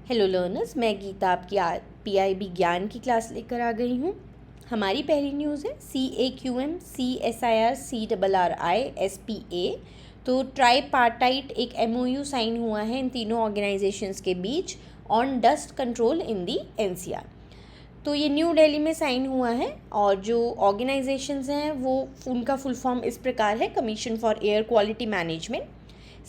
Hello learners, मैं गीता आपकी PIB ज्ञान की क्लास लेकर आ गई हूँ। हमारी पहली न्यूज़ है CAQM CSIR CRRI SPA। तो ट्राईपार्टाइट एक MOU साइन हुआ है इन तीनों ऑर्गेनाइजेशंस के बीच on dust control in the NCR। तो ये न्यू दिल्ली में साइन हुआ है और जो ऑर्गेनाइजेशंस हैं वो उनका फुल फॉर्म इस प्रकार है: commission for air quality management,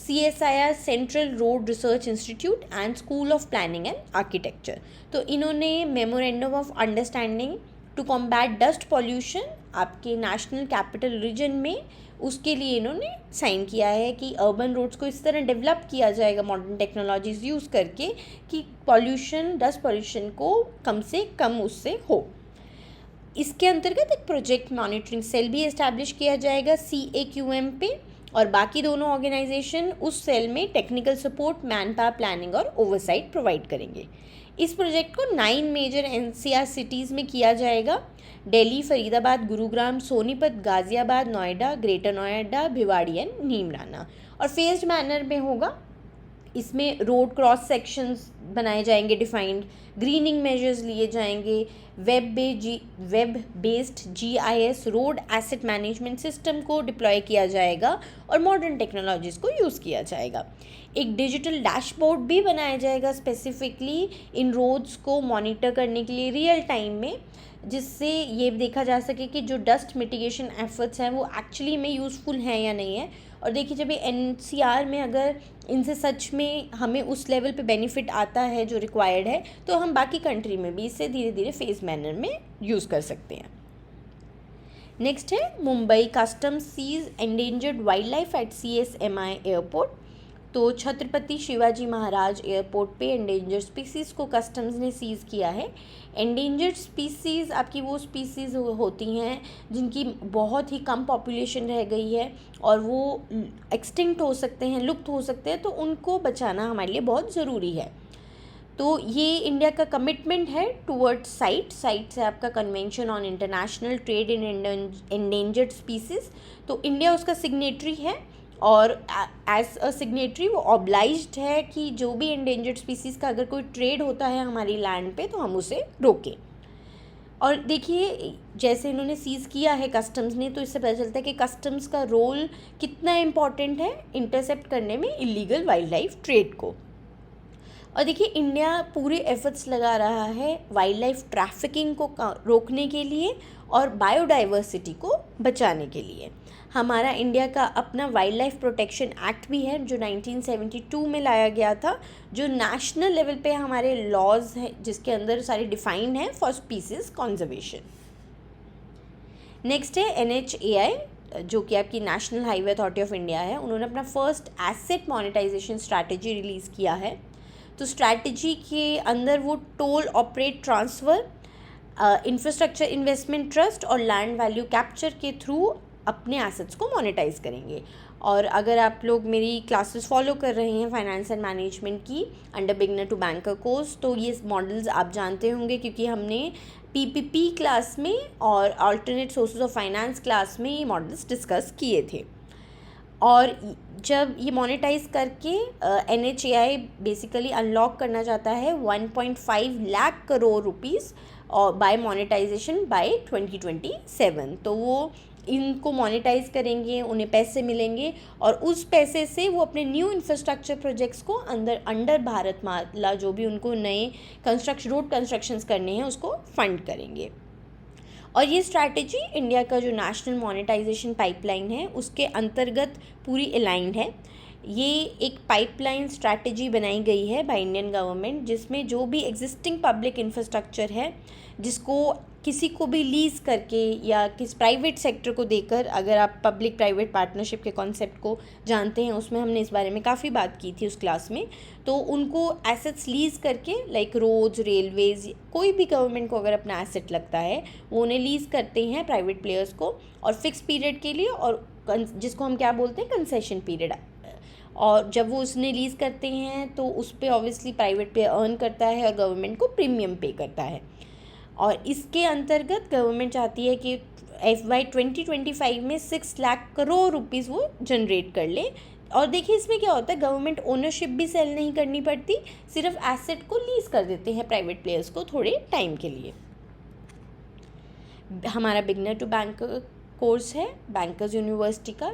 CSIR central road research institute and school of planning and architecture. तो इन्होंने memorandum of understanding to combat dust pollution आपके नेशनल कैपिटल रीजन में, उसके लिए इन्होंने साइन किया है कि अर्बन रोड्स को इस तरह डेवलप किया जाएगा मॉडर्न टेक्नोलॉजीज़ यूज़ करके कि पॉल्यूशन, डस्ट पॉल्यूशन को कम से कम उससे हो। इसके अंतर्गत एक प्रोजेक्ट मॉनिटरिंग सेल भी इस्टेब्लिश किया जाएगा CAQM पे, और बाकी दोनों ऑर्गेनाइजेशन उस सेल में technical support, man power planning और ओवरसाइट प्रोवाइड करेंगे। इस प्रोजेक्ट को 9 मेजर NCR सिटीज़ में किया जाएगा: दिल्ली, फरीदाबाद, गुरुग्राम, सोनीपत, गाज़ियाबाद, नोएडा, ग्रेटर नोएडा, भिवाड़ी एंड नीमराना, और फेज्ड मैनर में होगा। इसमें रोड क्रॉस सेक्शंस बनाए जाएंगे डिफाइंड, ग्रीनिंग मेजर्स लिए जाएंगे, web based GIS road asset management system को डिप्लॉय किया जाएगा और मॉडर्न टेक्नोलॉजीज़ को यूज़ किया जाएगा। एक डिजिटल डैशबोर्ड भी बनाया जाएगा स्पेसिफिकली इन रोड्स को मॉनिटर करने के लिए रियल टाइम में, जिससे ये देखा जा सके कि जो डस्ट मिटिगेशन एफर्ट्स हैं वो एक्चुअली में यूज़फुल हैं या नहीं है। और देखिए, जब ये NCR में अगर इनसे सच में हमें उस लेवल पे बेनिफिट आता है जो रिक्वायर्ड है, तो हम बाकी कंट्री में भी इसे धीरे धीरे फेज मैनर में यूज़ कर सकते हैं। नेक्स्ट है Mumbai customs seize endangered wildlife at CSMI airport. तो छत्रपति शिवाजी महाराज एयरपोर्ट पे एंडेंजर्ड स्पीसीज़ को कस्टम्स ने सीज़ किया है। एंडेंजर्ड स्पीसीज़ आपकी वो स्पीसीज़ होती हैं जिनकी बहुत ही कम पॉपुलेशन रह गई है और वो एक्सटिंक्ट हो सकते हैं, लुप्त हो सकते हैं, तो उनको बचाना हमारे लिए बहुत ज़रूरी है। तो ये इंडिया का कमिटमेंट है टूवर्ड्स साइट से आपका convention on international trade in endangered species. तो इंडिया उसका सिग्नेटरी है और एज अ सिग्नेटरी वो ऑब्लाइज्ड है कि जो भी एंडेंजर्ड स्पीसीज़ का अगर कोई ट्रेड होता है हमारी लैंड पे तो हम उसे रोकें। और देखिए, जैसे इन्होंने सीज़ किया है कस्टम्स ने, तो इससे पता चलता है कि कस्टम्स का रोल कितना इम्पॉर्टेंट है इंटरसेप्ट करने में इलीगल वाइल्ड लाइफ ट्रेड को। और देखिए, इंडिया पूरे एफर्ट्स लगा रहा है वाइल्ड लाइफ ट्रैफिकिंग को रोकने के लिए और बायोडाइवर्सिटी को बचाने के लिए। हमारा इंडिया का अपना वाइल्ड लाइफ प्रोटेक्शन एक्ट भी है जो 1972 में लाया गया था, जो नेशनल लेवल पे हमारे लॉज हैं जिसके अंदर सारे डिफाइंड हैं फॉर स्पीसीज कंजर्वेशन। नेक्स्ट है NHAI, जो कि आपकी national highway authority of India है। उन्होंने अपना first asset monetisation strategy release किया है। तो स्ट्रैटेजी के अंदर वो toll operate transfer, infrastructure investment trust और लैंड वैल्यू कैप्चर के थ्रू अपने एसेट्स को मोनेटाइज करेंगे। और अगर आप लोग मेरी क्लासेस फॉलो कर रहे हैं फाइनेंस एंड मैनेजमेंट की under beginner to banker course, तो ये मॉडल्स आप जानते होंगे क्योंकि हमने PPP क्लास में और alternate sources of finance class में ये मॉडल्स डिस्कस किए थे। और जब ये मोनेटाइज करके NHAI बेसिकली अनलॉक करना चाहता है 1.5 लाख करोड़ रुपीज़ और बाय मोनेटाइजेशन बाय 2027। तो वो इनको मोनेटाइज करेंगे, उन्हें पैसे मिलेंगे और उस पैसे से वो अपने न्यू इंफ्रास्ट्रक्चर प्रोजेक्ट्स को अंडर भारतमाला जो भी उनको नए रोड कंस्ट्रक्शंस करने हैं उसको फंड करेंगे। और ये स्ट्रैटेजी इंडिया का जो नेशनल मोनेटाइजेशन पाइपलाइन है उसके अंतर्गत पूरी अलाइंड है। ये एक पाइपलाइन स्ट्रैटेजी बनाई गई है बाय इंडियन गवर्नमेंट, जिसमें जो भी एग्जिस्टिंग पब्लिक इंफ्रास्ट्रक्चर है जिसको किसी को भी लीज़ करके या किस प्राइवेट सेक्टर को देकर, अगर आप पब्लिक प्राइवेट पार्टनरशिप के कॉन्सेप्ट को जानते हैं उसमें हमने इस बारे में काफ़ी बात की थी उस क्लास में, तो उनको एसेट्स लीज़ करके लाइक रोड्स, रेलवेज़, कोई भी गवर्नमेंट को अगर अपना एसेट लगता है वो उन्हें लीज़ करते हैं प्राइवेट प्लेयर्स को और फिक्स पीरियड के लिए, और जिसको हम क्या बोलते हैं, कंसेशन पीरियड। और जब वो उसने लीज़ करते हैं तो उस पर ऑब्वियसली प्राइवेट प्लेयर अर्न करता है और गवर्नमेंट को प्रीमियम पे करता है। और इसके अंतर्गत गवर्नमेंट चाहती है कि FY 2025 में 6 लाख करोड़ रुपीज़ वो जनरेट कर ले और देखिए इसमें क्या होता है, गवर्नमेंट ओनरशिप भी सेल नहीं करनी पड़ती, सिर्फ एसेट को लीज कर देते हैं प्राइवेट प्लेयर्स को थोड़े टाइम के लिए। हमारा बिगनर टू बैंकर कोर्स है बैंकर्स यूनिवर्सिटी का,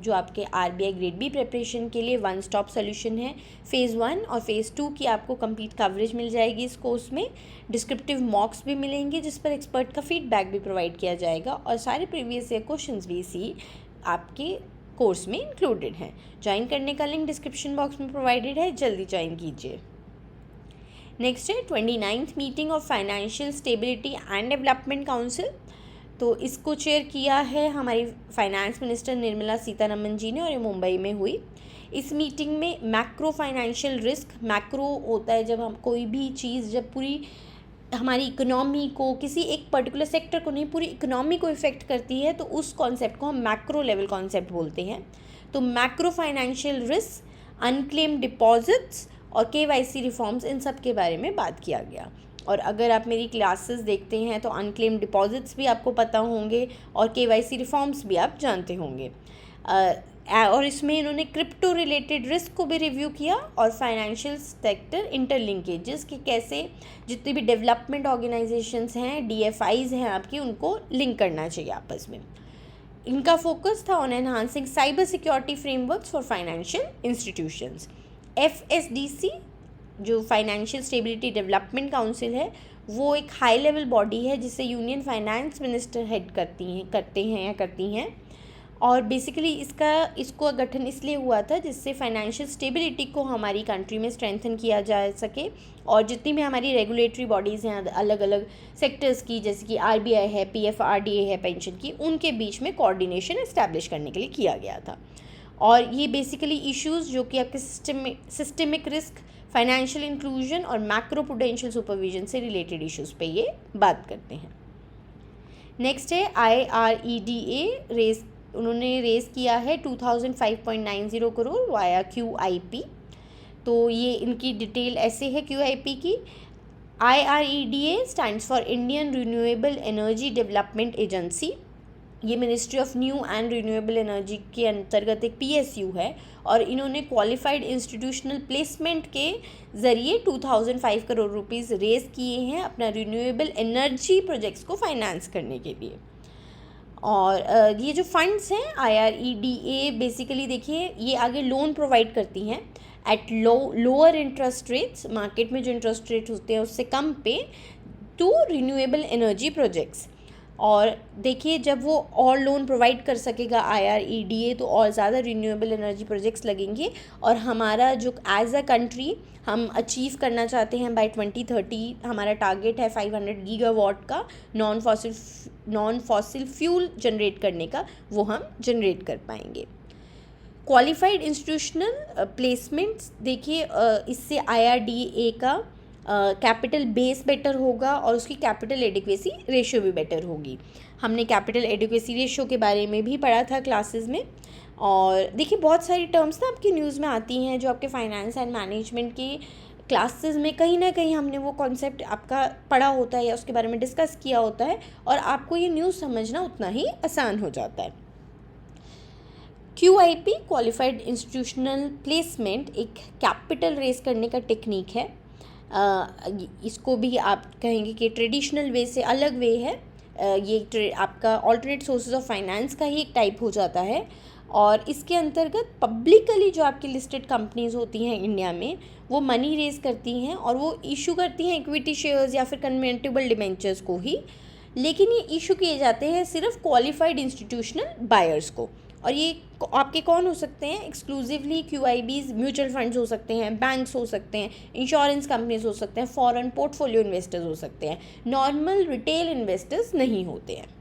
जो आपके आरबीआई ग्रेड बी प्रिपरेशन के लिए वन स्टॉप सोल्यूशन है। फ़ेज़ 1 और फ़ेज़ 2 की आपको कंप्लीट कवरेज मिल जाएगी इस कोर्स में। डिस्क्रिप्टिव मॉक्स भी मिलेंगे जिस पर एक्सपर्ट का फीडबैक भी प्रोवाइड किया जाएगा, और सारे प्रीवियस ईयर क्वेश्चंस भी इसी आपके कोर्स में इंक्लूडेड हैं। ज्वाइन करने का लिंक डिस्क्रिप्शन बॉक्स में प्रोवाइडेड है, जल्दी ज्वाइन कीजिए। नेक्स्ट है 29th meeting of financial stability and development council. तो इसको चेयर किया है हमारी फाइनेंस मिनिस्टर निर्मला सीतारमन जी ने, और ये मुंबई में हुई। इस मीटिंग में मैक्रो फाइनेंशियल रिस्क, मैक्रो होता है जब हम कोई भी चीज़ जब पूरी हमारी इकोनॉमी को, किसी एक पर्टिकुलर सेक्टर को नहीं, पूरी इकोनॉमी को इफ़ेक्ट करती है, तो उस कॉन्सेप्ट को हम मैक्रो लेवल कॉन्सेप्ट बोलते हैं। तो macro financial risk, unclaimed deposits और केवाईसी रिफॉर्म्स, इन सब के बारे में बात किया गया। और अगर आप मेरी क्लासेस देखते हैं तो अनक्लेम्ड डिपॉजिट्स भी आपको पता होंगे और केवाईसी रिफॉर्म्स भी आप जानते होंगे। और इसमें इन्होंने क्रिप्टो रिलेटेड रिस्क को भी रिव्यू किया, और फाइनेंशियल सेक्टर इंटरलिंकेजेस कि कैसे जितनी भी डेवलपमेंट ऑर्गेनाइजेशंस हैं, डीएफआईज हैं आपकी, उनको लिंक करना चाहिए आपस में। इनका फोकस था on enhancing cyber security frameworks for financial institutions. FSDC जो फाइनेंशियल स्टेबिलिटी डेवलपमेंट काउंसिल है, वो एक हाई लेवल बॉडी है जिसे यूनियन फाइनेंस मिनिस्टर हेड करते हैं। और बेसिकली इसको गठन इसलिए हुआ था जिससे फाइनेंशियल स्टेबिलिटी को हमारी कंट्री में स्ट्रेंथन किया जा सके, और जितनी भी हमारी रेगुलेटरी बॉडीज़ हैं अलग अलग सेक्टर्स की, जैसे कि आरबीआई है, पीएफआरडीए है पेंशन की, उनके बीच में कोऑर्डिनेशन इस्टेब्लिश करने के लिए किया गया था। और ये बेसिकली इश्यूज़ जो कि आपके सिस्टमिक रिस्क, फाइनेंशियल इंक्लूजन और मैक्रो प्रूडेंशियल सुपरविजन से रिलेटेड इश्यूज़ पे ये बात करते हैं। नेक्स्ट है IREDA उन्होंने रेज़ किया है 2005.90 करोड़ वाया QIP। तो ये इनकी डिटेल ऐसे है QIP की। IREDA stands for Indian renewable energy development agency. ये ministry of new and renewable energy के अंतर्गत एक PSU है, और इन्होंने क्वालिफाइड इंस्टीट्यूशनल प्लेसमेंट के ज़रिए 2005 करोड़ रुपीज़ रेज़ किए हैं अपना रिन्यूएबल एनर्जी प्रोजेक्ट्स को फाइनेंस करने के लिए। और ये जो फंड्स हैं IREDA बेसिकली देखिए ये आगे लोन प्रोवाइड करती हैं at lower interest rates, market में जो इंटरेस्ट रेट होते हैं उससे कम पे, टू रिन्यूएबल एनर्जी प्रोजेक्ट्स। और देखिए जब वो और लोन प्रोवाइड कर सकेगा IREDA तो और ज़्यादा रिन्यूएबल एनर्जी प्रोजेक्ट्स लगेंगे, और हमारा जो एज अ कंट्री हम अचीव करना चाहते हैं बाय 2030, हमारा टारगेट है 500 गीगावाट का नॉन फॉसिल फ्यूल जनरेट करने का, वो हम जनरेट कर पाएंगे। क्वालिफाइड इंस्टीट्यूशनल प्लेसमेंट्स, देखिए इससे IRDA का कैपिटल बेस बेटर होगा और उसकी कैपिटल एडिक्वेसी रेशियो भी बेटर होगी। हमने कैपिटल एडिक्वेसी रेशियो के बारे में भी पढ़ा था क्लासेस में। और देखिए बहुत सारी टर्म्स ना आपकी न्यूज़ में आती हैं जो आपके फाइनेंस एंड मैनेजमेंट की क्लासेस में कहीं ना कहीं हमने वो कॉन्सेप्ट आपका पढ़ा होता है या उसके बारे में डिस्कस किया होता है, और आपको ये न्यूज़ समझना उतना ही आसान हो जाता है। QIP क्वालिफाइड इंस्टीट्यूशनल प्लेसमेंट एक कैपिटल रेस करने का टेक्निक है। इसको भी आप कहेंगे कि ट्रेडिशनल वे से अलग वे है। ये आपका ऑल्टरनेट सोर्सेज ऑफ फाइनेंस का ही एक टाइप हो जाता है, और इसके अंतर्गत पब्लिकली जो आपकी लिस्टेड कंपनीज़ होती हैं इंडिया में, वो मनी रेज करती हैं और वो इशू करती हैं इक्विटी शेयर्स या फिर कन्वर्टिबल डिबेंचर्स को ही, लेकिन ये इशू किए जाते हैं सिर्फ क्वालिफाइड इंस्टीट्यूशनल बायर्स को। और ये आपके कौन हो सकते हैं? एक्सक्लूसिवली QIBs, म्यूचुअल फंड्स हो सकते हैं, बैंक्स हो सकते हैं, इंश्योरेंस कंपनीज हो सकते हैं, फॉरेन पोर्टफोलियो इन्वेस्टर्स हो सकते हैं, नॉर्मल रिटेल इन्वेस्टर्स नहीं होते हैं।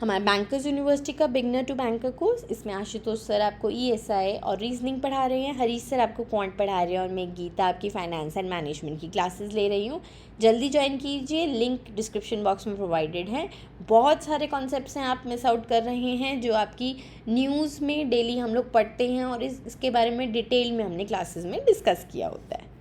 हमारे बैंकर्स यूनिवर्सिटी का बिगनर टू बैंकर कोर्स, इसमें आशुतोष सर आपको ESI और रीजनिंग पढ़ा रहे हैं, हरीश सर आपको क्वांट पढ़ा रहे हैं, और मैं गीता आपकी फाइनेंस एंड मैनेजमेंट की क्लासेस ले रही हूँ। जल्दी ज्वाइन कीजिए, लिंक डिस्क्रिप्शन बॉक्स में प्रोवाइडेड है। बहुत सारे कॉन्सेप्ट्स हैं आप मिस आउट कर रहे हैं जो आपकी न्यूज़ में डेली हम लोग पढ़ते हैं, और इसके बारे में डिटेल में हमने क्लासेस में डिस्कस किया होता है।